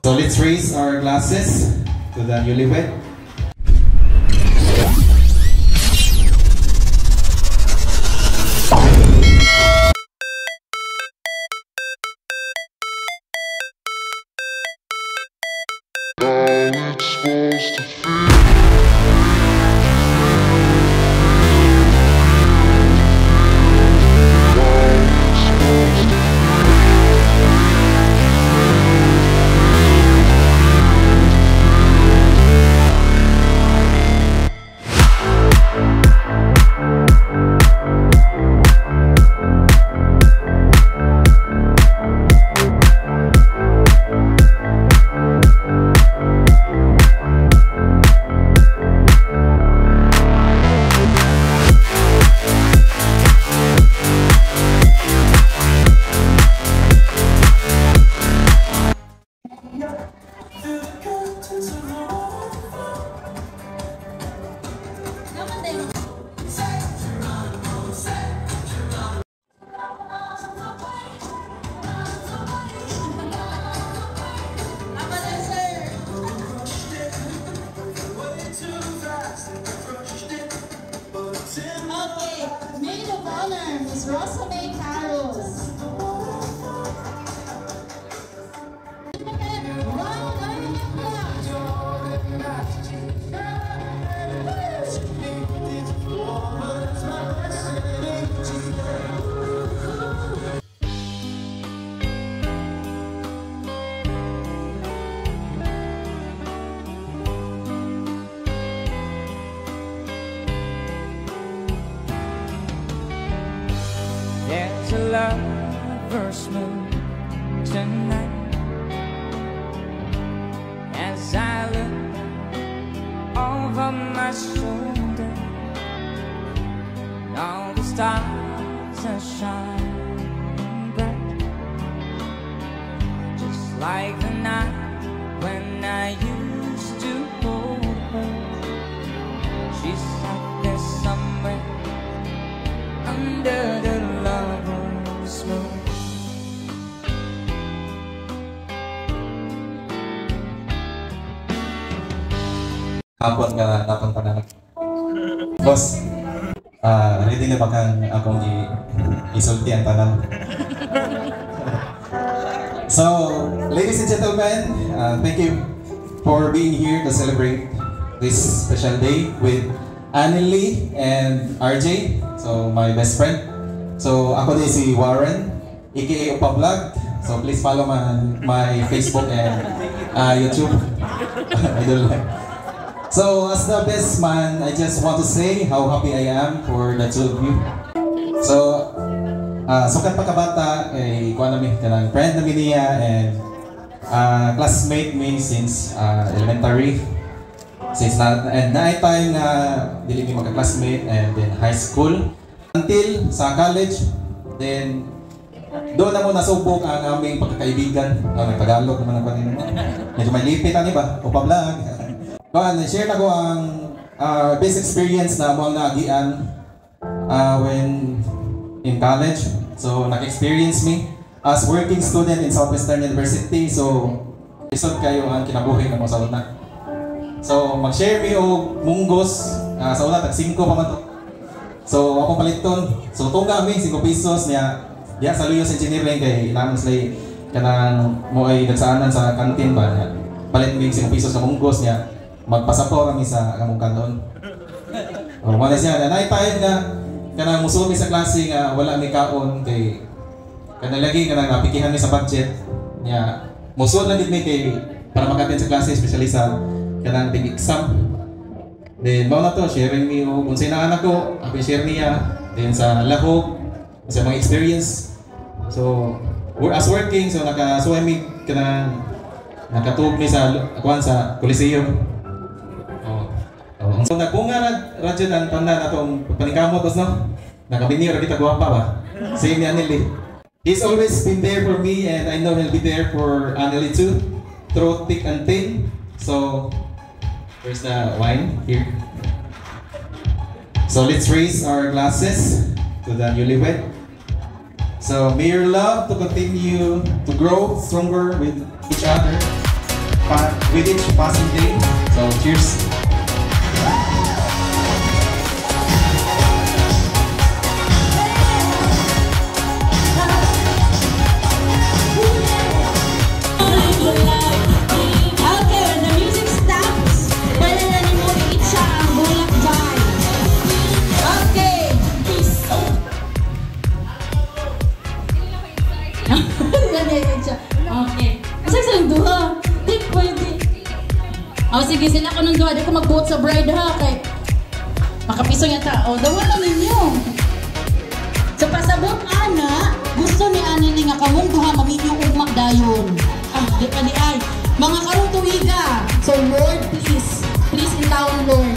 So let's raise our glasses to the newlywed. There's a lover's mood tonight as I look over my shoulder. All the stars are shining bright, just like the night when I used to hold her. She's out there somewhere under the lover's moon. Hapon nga napunta na. Boss, ready na ba kang akong isulti ang tanong? So, ladies and gentlemen, thank you for being here to celebrate this special day with Anneli and RJ, so my best friend. So, ako din si Warren, aka Upa Vlog. So, please follow my Facebook and YouTube. Idol. So, as the best man, I just want to say how happy I am for the two of you. So, sukat pa kabata, kuha namin kanang friend namin niya and classmate me since elementary. Since night time na dili mi magka-classmate and then high school until sa college, then doon na mo nasubok ang aming pagkakaibigan. Nagtagalog naman ako nila. Medyo may lipit ani ba? Upa Vlog. Share na ko ang best experience na mo ang naagian when in college. So nag-experience me as working student in Southwestern University. So isod kayo ang kinabuhi na mo sa una. So mag-share me og munggos sa una tag 5 pa man to. So ako paliton. So tunga mi 5 pesos niya. Diya sa Luyos Engineering kay naman sila kanang mo ay nagsaanan sa kantin ba niya. Palit mi 5 pesos sa munggos niya. Magpasapo kami sa kamong kanton. O wala siya na night time na kanang musubi sa klase nga wala mi kaon kay kanang lagi kanang napikihan mi sa budget niya. Musud lang gid mi kay para makaten sa klase especially sa kanang big exam. Then mao na to sharing mi og unsay na anak ko, ako share niya then sa lahog sa mga experience. So we're as working so nakasuway mi kanang nakatug mi sa kuan sa Coliseum. So nagbunga na radyo ng tanan atong paningkamot no? Nakabinir kita guwapa ba? Same ni Anneli. He's always been there for me and I know he'll be there for Anneli too. Through thick and thin. So where's the wine? Here. So let's raise our glasses to the newlywed. So may your love to continue to grow stronger with each other. with each passing day. So cheers. Okay, when the music stops, pwede na ni mo i-itcha ang bulak dyan. Okay. Okay. Kasi sa duha, di pwede. Oh, sige, sila ko ng duha. Di ko magbuot sa bride ha, kay makapiso niya ta. O, dawa na ninyo. Sa pasabot, ana, gusto ni Ani ni nga kawong duha maminyong ugmak dayon. Ah, di pa di ay. Mga karong tuwiga. So, Lord, please. Please, in town, Lord.